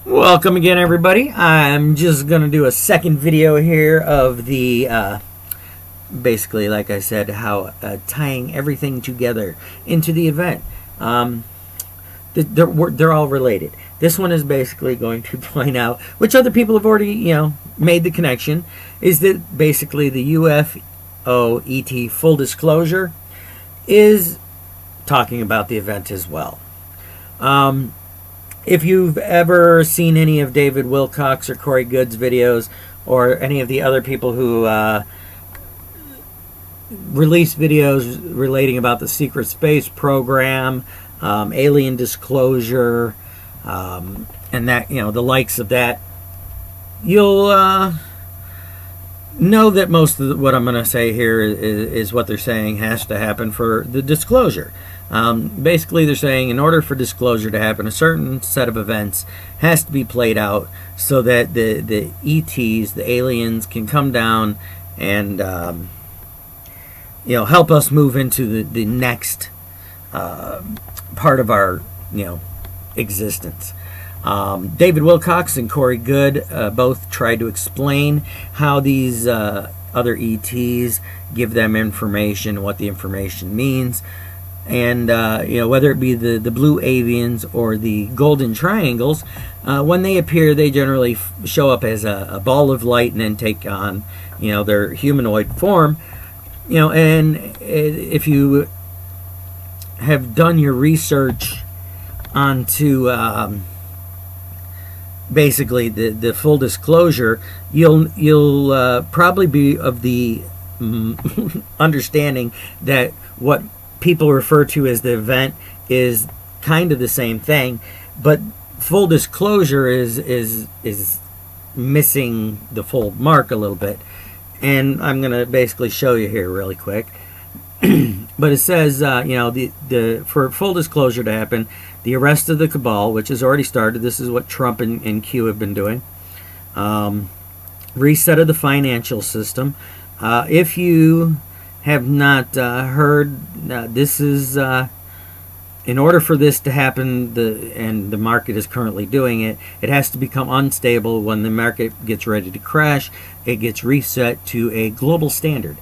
Welcome again, everybody. I'm just going to do a second video here of the, basically, like I said, how tying everything together into the event. They're all related. This one is basically going to point out, which other people have already, made the connection, is that basically the UFO ET full disclosure is talking about the event as well. If you've ever seen any of David Wilcox or Corey Good's videos, or any of the other people who release videos relating about the secret space program, alien disclosure, and that, the likes of that, you'll know that most of what I'm going to say here is what they're saying has to happen for the disclosure. Basically, they're saying in order for disclosure to happen, a certain set of events has to be played out so that the ETs, the aliens, can come down and help us move into the next part of our existence. David Wilcox and Corey Good both tried to explain how these other ETs give them information, what the information means. And whether it be the blue avians or the golden triangles, when they appear, they generally show up as a ball of light and then take on their humanoid form. And if you have done your research onto basically the full disclosure, you'll probably be of the understanding that what people refer to as the event is kind of the same thing, but full disclosure is missing the full mark a little bit, and I'm gonna basically show you here really quick. But it says for full disclosure to happen, the arrest of the cabal, which has already started. This is what Trump and Q have been doing. Reset of the financial system. If you have not heard, this is in order for this to happen, and the market is currently doing it, it has to become unstable. When the market gets ready to crash, it gets reset to a global standard.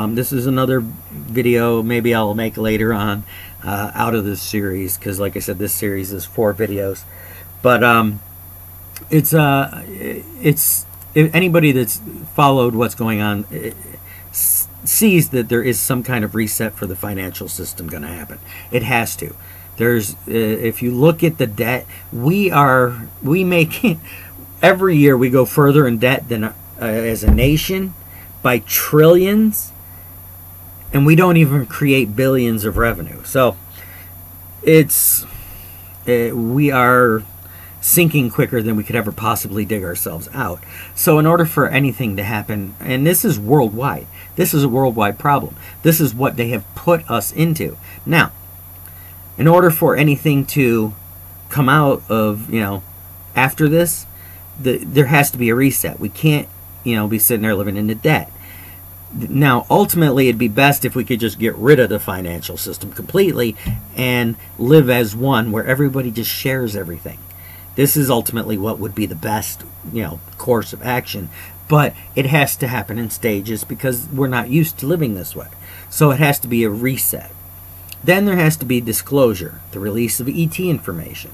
This is another video maybe I'll make later on out of this series, because like I said, this series is 4 videos. But it's if anybody that's followed what's going on sees that there is some kind of reset for the financial system going to happen. It has to. There's if you look at the debt, we make every year we go further in debt than as a nation by trillions, and we don't even create billions of revenue. So we are sinking quicker than we could ever possibly dig ourselves out. So in order for anything to happen, and this is worldwide, this is a worldwide problem. This is what they have put us into. Now, in order for anything to come out of, after this, there has to be a reset. We can't, be sitting there living into debt. Now, ultimately, it'd be best if we could just get rid of the financial system completely and live as one, where everybody just shares everything. This is ultimately what would be the best, course of action. But it has to happen in stages because we're not used to living this way. So it has to be a reset. Then there has to be disclosure, the release of ET information.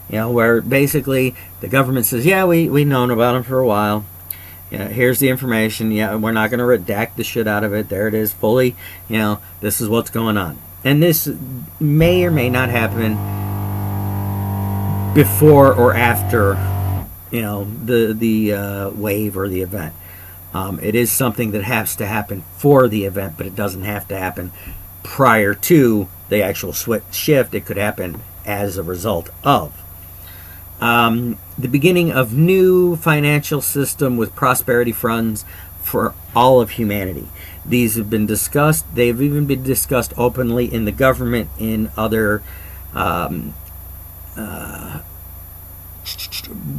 Where basically the government says, yeah, we've known about them for a while. Here's the information. Yeah, we're not going to redact the shit out of it. There it is, fully. This is what's going on. And this may or may not happen before or after the wave or the event. It is something that has to happen for the event, but it doesn't have to happen prior to the actual shift. It could happen as a result of the beginning of new financial system with prosperity funds for all of humanity. These have been discussed. They've even been discussed openly in the government, in other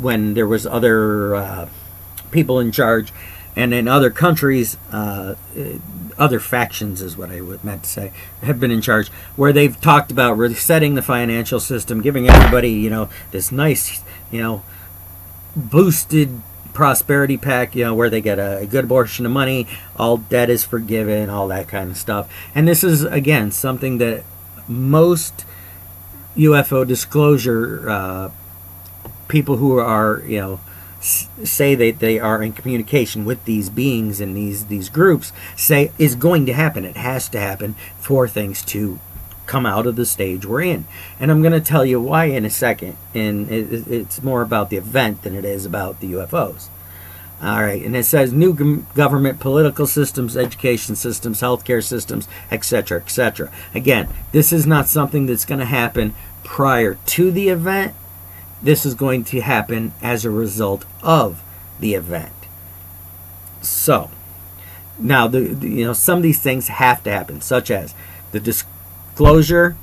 when there was other people in charge, and in other countries, other factions is what I meant to say, have been in charge, where they've talked about resetting the financial system, giving everybody, this nice, boosted prosperity pack, where they get a good portion of money, all debt is forgiven, all that kind of stuff. And this is, again, something that most UFO disclosure people who are, say that they are in communication with these beings and these groups say is going to happen. It has to happen for things to come out of the stage we're in. And I'm going to tell you why in a second. And it's more about the event than it is about the UFOs. All right, and it says new government, political systems, education systems, healthcare systems, etc., etc. Again, this is not something that's going to happen prior to the event. This is going to happen as a result of the event. So, now some of these things have to happen, such as the disclosure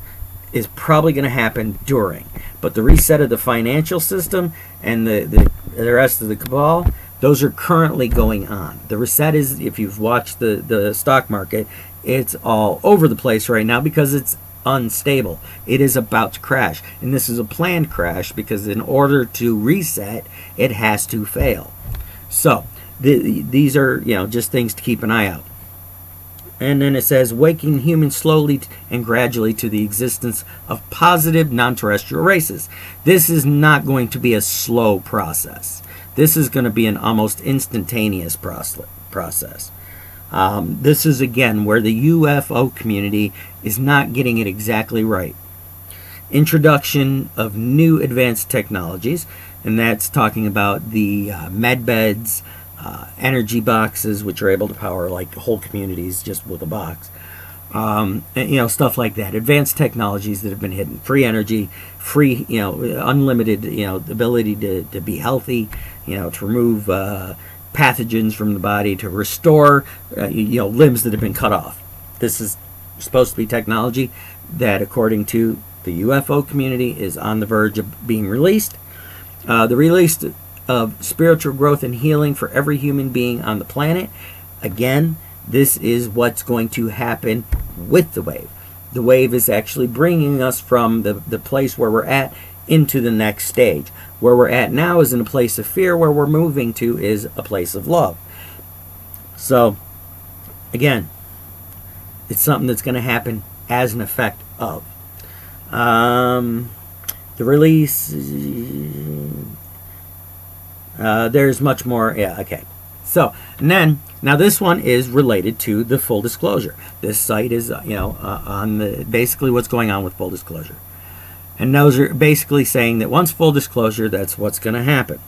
is probably going to happen during, but the reset of the financial system and the rest of the cabal, those are currently going on. The reset is, if you've watched the stock market, it's all over the place right now because it's unstable. It is about to crash, and this is a planned crash because in order to reset, it has to fail. So these are just things to keep an eye out. And then it says waking humans slowly and gradually to the existence of positive non-terrestrial races. This is not going to be a slow process. This is going to be an almost instantaneous process. This is, again, where the UFO community is not getting it exactly right. Introduction of new advanced technologies, and that's talking about the med beds, energy boxes, which are able to power like whole communities just with a box. And, stuff like that. Advanced technologies that have been hidden. Free energy, free, unlimited, ability to be healthy, to remove pathogens from the body, to restore, limbs that have been cut off. This is supposed to be technology that, according to the UFO community, is on the verge of being released. The release of spiritual growth and healing for every human being on the planet. Again, this is what's going to happen with the wave. The wave is actually bringing us from the place where we're at into the next stage. Where we're at now is in a place of fear. Where we're moving to is a place of love. So, again, it's something that's going to happen as an effect of. The release, there's much more. Yeah, okay. So, and then, now this one is related to the full disclosure. This site is, on basically what's going on with full disclosure. And those are basically saying that once full disclosure, that's what's going to happen.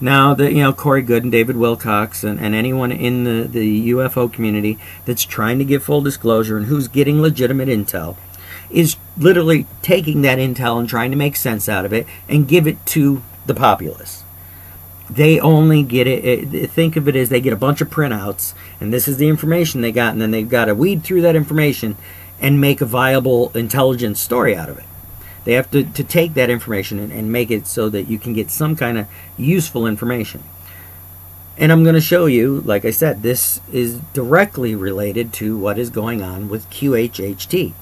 Now, Corey Goode and David Wilcox and anyone in the UFO community that's trying to get full disclosure and who's getting legitimate intel is literally taking that intel and trying to make sense out of it and give it to the populace. They only get it, think of it as they get a bunch of printouts, and this is the information they got, and then they've got to weed through that information and make a viable, intelligent story out of it. They have to take that information and make it so that you can get some kind of useful information. And I'm going to show you, like I said, this is directly related to what is going on with QHHT.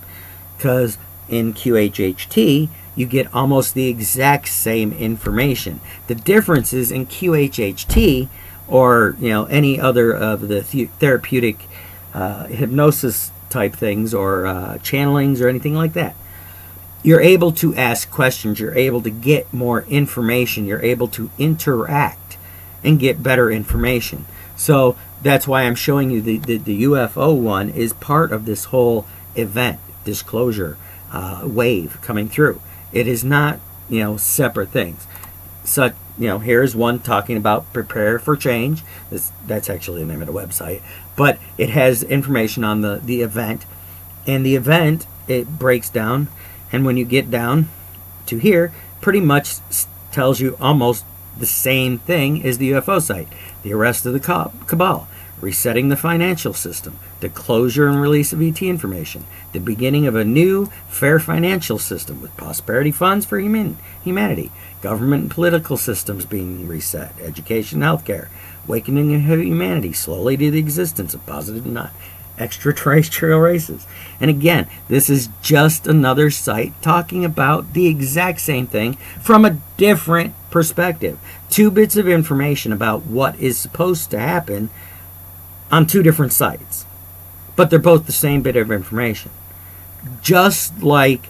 Because in QHHT, you get almost the exact same information. The difference is in QHHT, or any other of the therapeutic hypnosis type things, or channelings or anything like that, you're able to ask questions, you're able to get more information, you're able to interact and get better information. So that's why I'm showing you the UFO one is part of this whole event disclosure wave coming through. It is not, separate things. So, here's one talking about prepare for change. That's actually the name of the website. But it has information on the event. And the event, it breaks down. And when you get down to here, pretty much tells you almost the same thing as the UFO site. The arrest of the cabal, resetting the financial system, the closure and release of ET information, the beginning of a new, fair financial system with prosperity funds for humanity, government and political systems being reset, education and healthcare, awakening of humanity slowly to the existence of positive extraterrestrial races. And again, this is just another site talking about the exact same thing from a different perspective. Two bits of information about what is supposed to happen on two different sites, but they're both the same bit of information. Just like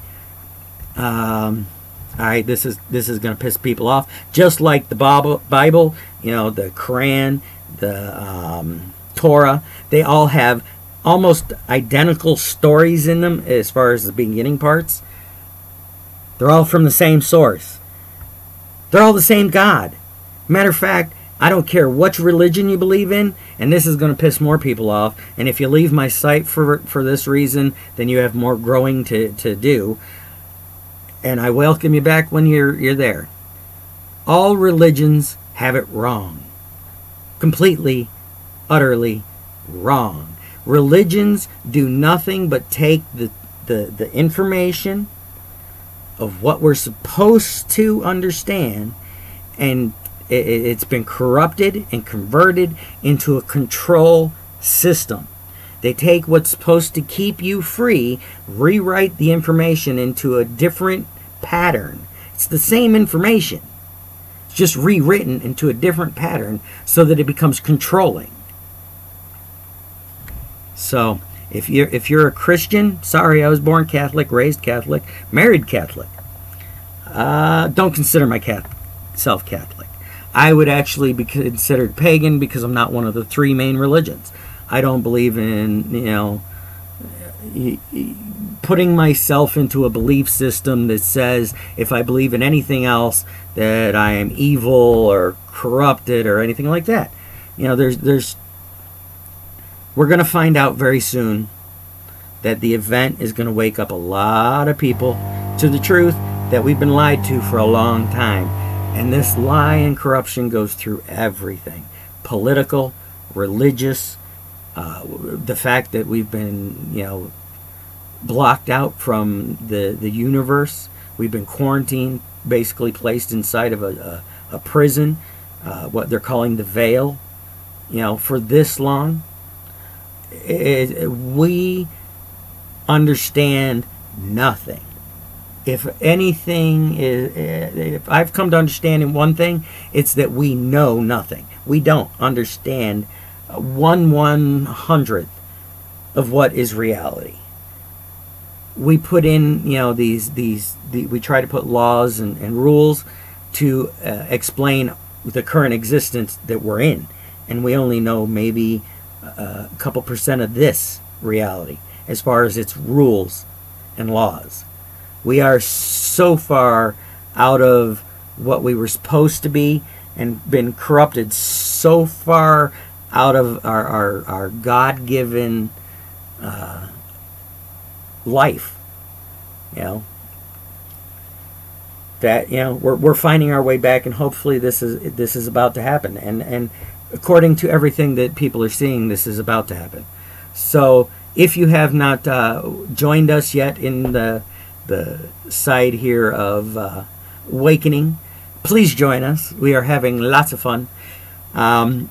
all right, this is going to piss people off. Just like the Bible, you know, the Quran, the Torah, they all have almost identical stories in them as far as the beginning parts. They're all from the same source. They're all the same God. Matter of fact, I don't care which religion you believe in, and this is going to piss more people off. And if you leave my site for this reason, then you have more growing to do. And I welcome you back when you're there. All religions have it wrong. Completely, utterly wrong. Religions do nothing but take the information of what we're supposed to understand, and it's been corrupted and converted into a control system. They take what's supposed to keep you free, rewrite the information into a different pattern. It's the same information. It's just rewritten into a different pattern so that it becomes controlling. So, if you're a Christian, sorry, I was born Catholic, raised Catholic, married Catholic. Don't consider myself Catholic. I would actually be considered pagan because I'm not one of the three main religions. I don't believe in, you know, putting myself into a belief system that says if I believe in anything else that I am evil or corrupted or anything like that. You know, we're going to find out very soon that the event is going to wake up a lot of people to the truth that we've been lied to for a long time. And this lie and corruption goes through everything. Political, religious, the fact that we've been, you know, blocked out from the universe. We've been quarantined, basically placed inside of a prison, what they're calling the veil, you know, for this long. We understand nothing. If anything if I've come to understand in one thing, it's that we know nothing. We don't understand 1/100th of what is reality. We put in, you know, we try to put laws and rules to explain the current existence that we're in, and we only know maybe a couple % of this reality as far as its rules and laws. We are so far out of what we were supposed to be and been corrupted so far out of our God-given life, you know, that, you know, we're finding our way back, and hopefully this is about to happen, and according to everything that people are seeing, this is about to happen. So if you have not joined us yet in the side here of awakening, please join us. We are having lots of fun.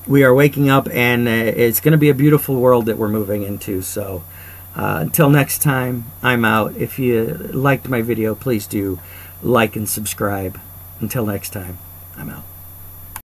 We are waking up, and it's going to be a beautiful world that we're moving into. So until next time, I'm out. If you liked my video, please do like and subscribe. Until next time, I'm out.